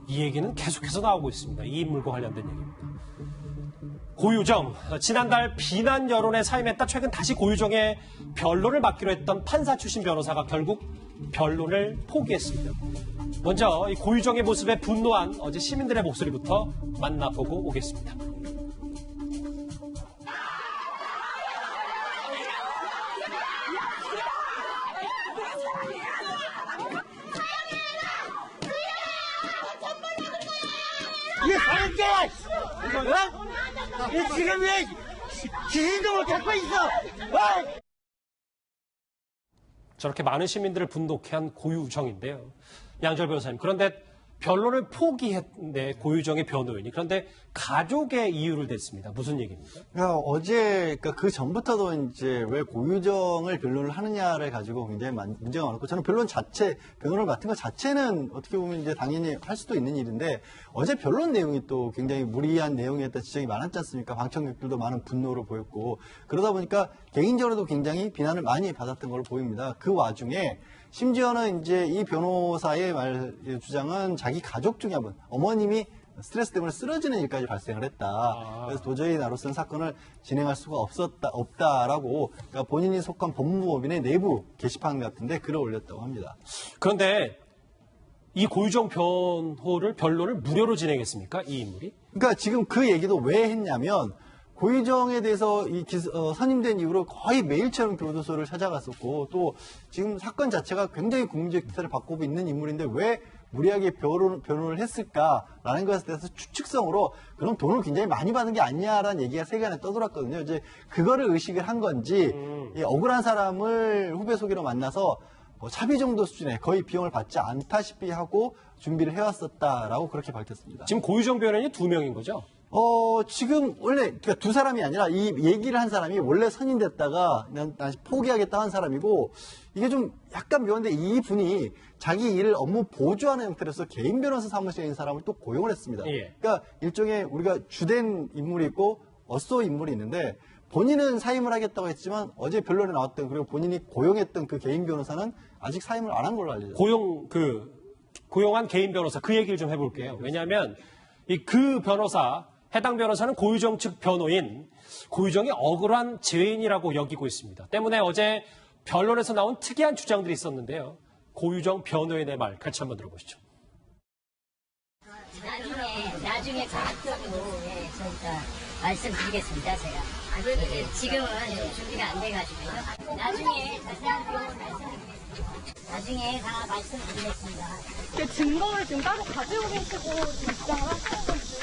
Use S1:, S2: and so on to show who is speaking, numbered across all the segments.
S1: 이 얘기는 계속해서 나오고 있습니다. 이 인물과 관련된 얘기입니다. 고유정, 지난달 비난 여론에 사임했다 최근 다시 고유정의 변론을 맡기로 했던 판사 출신 변호사가 결국 변론을 포기했습니다. 먼저 이 고유정의 모습에 분노한 어제 시민들의 목소리부터 만나보고 오겠습니다.
S2: 이게 사람들아! 이 지금 왜 기인도 못 찾고 있어!
S1: 저렇게 많은 시민들을 분노케 한 고유정인데요. 양절 변호사님, 그런데 변론을 포기했네, 고유정의 변호인이. 그런데 가족의 이유를 댔습니다. 무슨 얘기입니까?
S3: 그러니까 어제, 그 전부터도 이제 왜 고유정을 변론을 하느냐를 가지고 굉장히 문제가 많았고, 저는 변론 자체, 변론을 맡은 것 자체는 어떻게 보면 이제 당연히 할 수도 있는 일인데, 어제 변론 내용이 또 굉장히 무리한 내용이었다 지적이 많았지 않습니까? 방청객들도 많은 분노를 보였고, 그러다 보니까 개인적으로도 굉장히 비난을 많이 받았던 걸로 보입니다. 그 와중에, 심지어는 이제 이 변호사의 주장은 자기 가족 중에 한 분, 어머님이 스트레스 때문에 쓰러지는 일까지 발생을 했다. 그래서 도저히 나로서는 사건을 진행할 수가 없다라고, 그러니까 본인이 속한 법무법인의 내부 게시판 같은데 글을 올렸다고 합니다.
S1: 그런데 이 고유정 변론을 무료로 진행했습니까? 이 인물이?
S3: 그러니까 지금 그 얘기도 왜 했냐면, 고유정에 대해서 선임된 이후로 거의 매일처럼 교도소를 찾아갔었고, 또 지금 사건 자체가 굉장히 국민적 기사를 받고 있는 인물인데 왜 무리하게 변론을 했을까라는 것에 대해서 추측성으로 그럼 돈을 굉장히 많이 받은 게 아니냐라는 얘기가 세간에 떠돌았거든요. 이제 그거를 의식을 한 건지 이 억울한 사람을 후배 소개로 만나서 차비 정도 수준의 거의 비용을 받지 않다시피 하고 준비를 해왔었다라고 그렇게 밝혔습니다.
S1: 지금 고유정 변호인이 2명인 거죠?
S3: 지금 원래 그러니까 두 사람이 아니라 이 얘기를 한 사람이 원래 선임됐다가 다시 포기하겠다 한 사람이고, 이게 좀 약간 묘한데 이 분이 자기 일을 업무 보조하는 형태로서 개인 변호사 사무실에 있는 사람을 또 고용을 했습니다.
S1: 예.
S3: 그러니까 일종의 우리가 주된 인물이 있고 어쏘 인물이 있는데, 본인은 사임을 하겠다고 했지만 어제 변론에 나왔던, 그리고 본인이 고용했던 그 개인 변호사는 아직 사임을 안 한 걸로 알려져 있습니다.
S1: 고용한 개인 변호사, 그 얘기를 좀 해볼게요. 왜냐하면 그 변호사, 해당 변호사는 고유정 측 변호인, 고유정이 억울한 죄인이라고 여기고 있습니다. 때문에 어제 변론에서 나온 특이한 주장들이 있었는데요. 고유정 변호인의 말 같이 한번 들어보시죠.
S4: 나중에 자학적으로 저희가 말씀드리겠습니다, 제가. 지금은 준비가 안 돼가지고요. 나중에 자세히 말씀드리겠습니다. 나중에 다 말씀드리겠습니다.
S5: 그 증거를 지금 따로 가지고 계시고 지금 주장을 하시는 건지.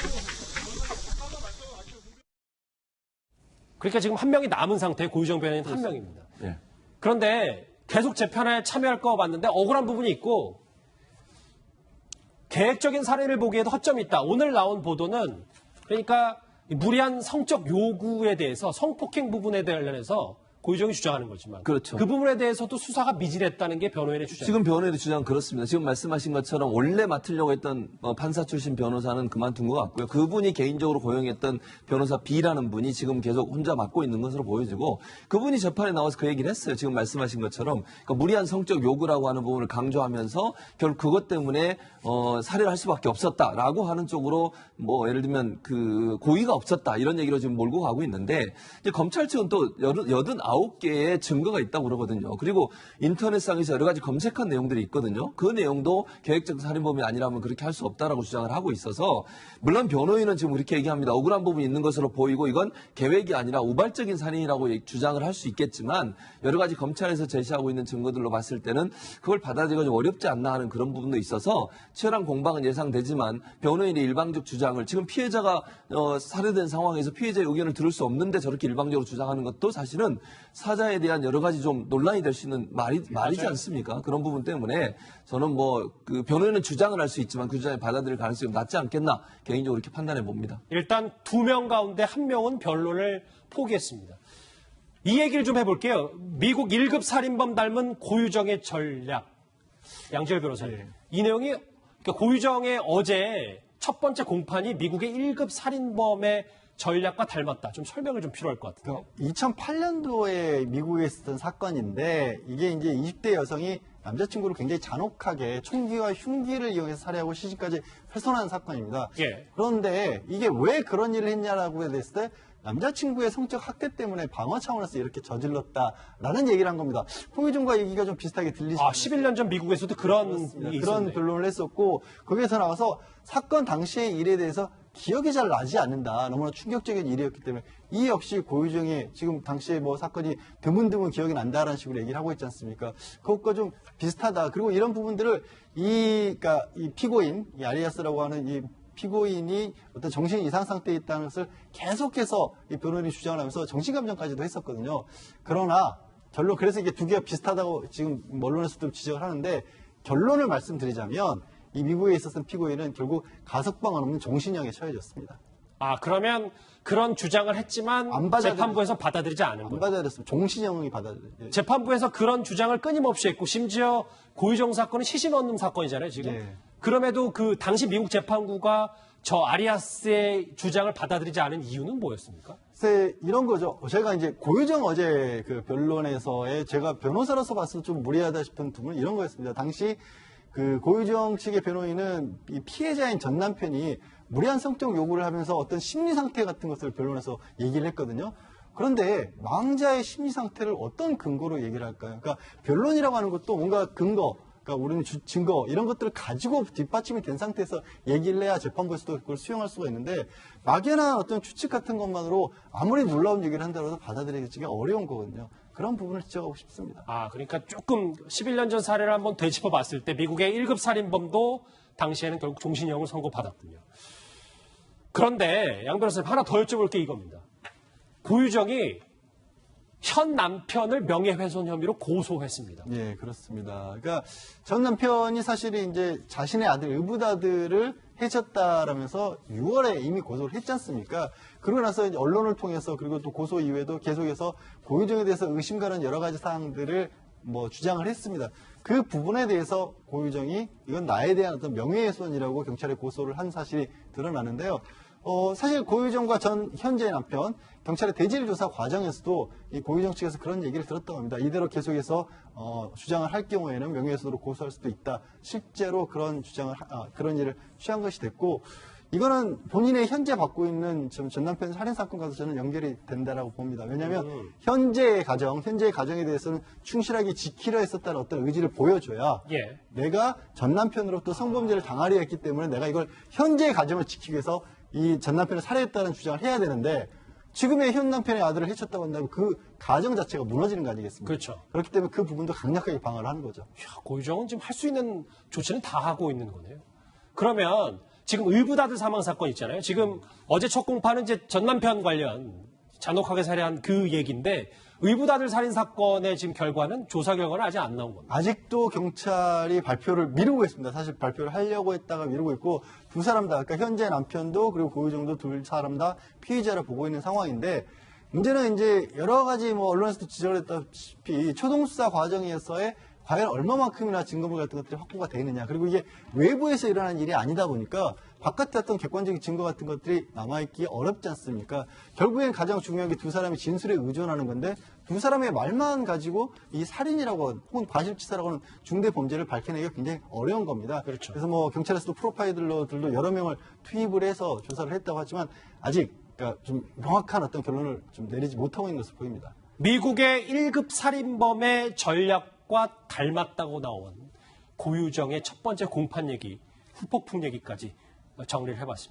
S1: 그러니까 지금 한 명이 남은 상태의 고유정 변호인 한 명입니다. 네. 그런데 계속 재판에 참여할 거 봤는데 억울한 부분이 있고, 계획적인 살인을 보기에도 허점이 있다. 오늘 나온 보도는 그러니까 무리한 성적 요구에 대해서, 성폭행 부분에 관련해서 고유정이 주장하는 거지만,
S6: 그렇죠.
S1: 그 부분에 대해서도 수사가 미진했다는 게 변호인의 주장입니다.
S6: 지금 변호인의 주장은 그렇습니다. 지금 말씀하신 것처럼 원래 맡으려고 했던 판사 출신 변호사는 그만둔 것 같고요. 그분이 개인적으로 고용했던 변호사 B라는 분이 지금 계속 혼자 맡고 있는 것으로 보여지고, 그분이 재판에 나와서 그 얘기를 했어요. 지금 말씀하신 것처럼 그러니까 무리한 성적 요구라고 하는 부분을 강조하면서 결국 그것 때문에 살해를 할 수밖에 없었다라고 하는 쪽으로, 예를 들면 그 고의가 없었다 이런 얘기로 지금 몰고 가고 있는데, 이제 검찰 측은 또 89개의 증거가 있다고 그러거든요. 그리고 인터넷상에서 여러 가지 검색한 내용들이 있거든요. 그 내용도 계획적 살인범이 아니라면 그렇게 할 수 없다라고 주장을 하고 있어서, 물론 변호인은 지금 그렇게 얘기합니다. 억울한 부분이 있는 것으로 보이고 이건 계획이 아니라 우발적인 살인이라고 주장을 할 수 있겠지만, 여러 가지 검찰에서 제시하고 있는 증거들로 봤을 때는 그걸 받아들이기가 좀 어렵지 않나 하는 그런 부분도 있어서 치열한 공방은 예상되지만, 변호인의 일방적 주장을, 지금 피해자가 살해된 상황에서 피해자의 의견을 들을 수 없는데 저렇게 일방적으로 주장하는 것도 사실은 사자에 대한 여러 가지 좀 논란이 될 수 있는 말이지 않습니까? 그런 부분 때문에 저는 그 변호인은 주장을 할 수 있지만 그 주장에 받아들일 가능성이 낮지 않겠나 개인적으로 이렇게 판단해 봅니다.
S1: 일단 2명 가운데 1명은 변론을 포기했습니다. 이 얘기를 좀 해볼게요. 미국 1급 살인범 닮은 고유정의 전략. 양지열 변호사님. 네. 이 내용이, 그러니까 고유정의 어제 첫 번째 공판이 미국의 1급 살인범의 전략과 닮았다. 좀 설명을 좀 필요할 것 같아요.
S3: 2008년도에 미국에 있었던 사건인데, 이게 이제 20대 여성이 남자친구를 굉장히 잔혹하게 총기와 흉기를 이용해서 살해하고 시신까지 훼손한 사건입니다.
S1: 예.
S3: 그런데 이게 왜 그런 일을 했냐라고 했을 때 남자친구의 성적 학대 때문에 방어 차원에서 이렇게 저질렀다라는 얘기를 한 겁니다. 홍의중과 얘기가 좀 비슷하게 들리시죠?
S1: 11년 전 미국에서도 그런 일이
S3: 그런
S1: 있었네요.
S3: 변론을 했었고 거기에서 나와서 사건 당시의 일에 대해서 기억이 잘 나지 않는다. 너무나 충격적인 일이었기 때문에 이 역시 고유정이 지금 당시에 뭐 사건이 드문드문 기억이 난다라는 식으로 얘기를 하고 있지 않습니까? 그것과 좀 비슷하다. 그리고 이런 부분들을 그러니까 이 피고인, 이 아리아스라고 하는 이 피고인이 어떤 정신 이상 상태에 있다는 것을 계속해서 이 변호인이 주장을 하면서 정신감정까지도 했었거든요. 그러나 결론, 그래서 이게 두 개가 비슷하다고 지금 언론에서도 지적을 하는데 결론을 말씀드리자면 이 미국에 있었던 피고인은 결국 가석방은 없는 종신형에 처해졌습니다.
S1: 그러면 그런 주장을 했지만
S3: 안 받아들였-
S1: 재판부에서 받아들이지 않은
S3: 안
S1: 거예요.
S3: 받아들였습니다. 종신형이 받아들였어요.
S1: 재판부에서 그런 주장을 끊임없이 했고 심지어 고유정 사건은 시신 얻는 사건이잖아요, 지금.
S3: 네.
S1: 그럼에도 그 당시 미국 재판부가 저 아리아스의 주장을 받아들이지 않은 이유는 뭐였습니까?
S3: 글쎄, 이런 거죠. 제가 이제 고유정 어제 그 변론에서의 제가 변호사로서 봤을 때 좀 무리하다 싶은 부분은 이런 거였습니다. 당시 그 고유정 측의 변호인은 이 피해자인 전 남편이 무리한 성적 요구를 하면서 어떤 심리 상태 같은 것을 변론에서 얘기를 했거든요. 그런데 망자의 심리 상태를 어떤 근거로 얘기를 할까요? 그러니까 변론이라고 하는 것도 뭔가 근거, 그러니까 우리는 증거 이런 것들을 가지고 뒷받침이 된 상태에서 얘기를 해야 재판부에서도 그걸 수용할 수가 있는데 막연한 어떤 추측 같은 것만으로 아무리 놀라운 얘기를 한다고 해도 받아들이기가 어려운 거거든요. 그런 부분을 지적하고 싶습니다.
S1: 그러니까 조금 11년 전 사례를 한번 되짚어 봤을 때 미국의 1급 살인범도 당시에는 결국 종신형을 선고받았군요. 그런데 양 변호사님 하나 더 여쭤볼 게 이겁니다. 고유정이 현 남편을 명예훼손 혐의로 고소했습니다.
S3: 예, 그렇습니다. 그러니까 전 남편이 사실은 이제 자신의 아들 의붓아들을 해쳤다라면서 6월에 이미 고소를 했지 않습니까? 그러고 나서 이제 언론을 통해서 그리고 또 고소 이후에도 계속해서 고유정에 대해서 의심 가는 여러 가지 사항들을 뭐 주장을 했습니다. 그 부분에 대해서 고유정이 이건 나에 대한 어떤 명예훼손이라고 경찰에 고소를 한 사실이 드러나는데요. 사실 고유정과 전 현재의 남편 경찰의 대질 조사 과정에서도 이 고유정 측에서 그런 얘기를 들었다고 합니다. 이대로 계속해서 주장을 할 경우에는 명예훼손으로 고소할 수도 있다. 실제로 그런 주장을 그런 일을 취한 것이 됐고 이거는 본인의 현재 받고 있는 전 남편 살인 사건과도 저는 연결이 된다라고 봅니다. 왜냐하면 현재의 가정에 대해서는 충실하게 지키려 했었다는 어떤 의지를 보여줘야
S1: 예.
S3: 내가 전 남편으로부터 성범죄를 당하려 했기 때문에 내가 이걸 현재의 가정을 지키기 위해서 이 전 남편을 살해했다는 주장을 해야 되는데 지금의 현 남편의 아들을 해쳤다고 한다면 그 가정 자체가 무너지는 거 아니겠습니까?
S1: 그렇죠.
S3: 그렇기 때문에 그 부분도 강력하게 방어를 하는 거죠.
S1: 고유정은 지금 할 수 있는 조치는 다 하고 있는 거네요. 그러면 지금 의붓아들 사망 사건 있잖아요. 지금 어제 첫 공판은 이제 전 남편 관련 잔혹하게 살해한 그 얘기인데 의붓아들 살인 사건의 지금 결과는 조사 결과는 아직 안 나온 겁니다.
S3: 아직도 경찰이 발표를 미루고 있습니다. 사실 발표를 하려고 했다가 미루고 있고 두 사람 다, 그러니까 현재 남편도 그리고 고유정도 두 사람 다 피의자를 보고 있는 상황인데 문제는 이제 여러 가지 뭐 언론에서도 지적을 했다시피 초동수사 과정에서의 과연 얼마만큼이나 증거물 같은 것들이 확보가 되느냐. 그리고 이게 외부에서 일어난 일이 아니다 보니까 바깥에 어떤 객관적인 증거 같은 것들이 남아있기 어렵지 않습니까? 결국엔 가장 중요한 게 두 사람이 진술에 의존하는 건데 두 사람의 말만 가지고 이 살인이라고 혹은 과실치사라고 하는 중대 범죄를 밝혀내기가 굉장히 어려운 겁니다.
S1: 그렇죠.
S3: 그래서 뭐 경찰에서도 프로파일러들도 여러 명을 투입을 해서 조사를 했다고 하지만 아직 그러니까 좀 명확한 어떤 결론을 좀 내리지 못하고 있는 것으로 보입니다.
S1: 미국의 1급 살인범의 전략과 닮았다고 나온 고유정의 첫 번째 공판 얘기, 후폭풍 얘기까지 정리를 해봤습니다.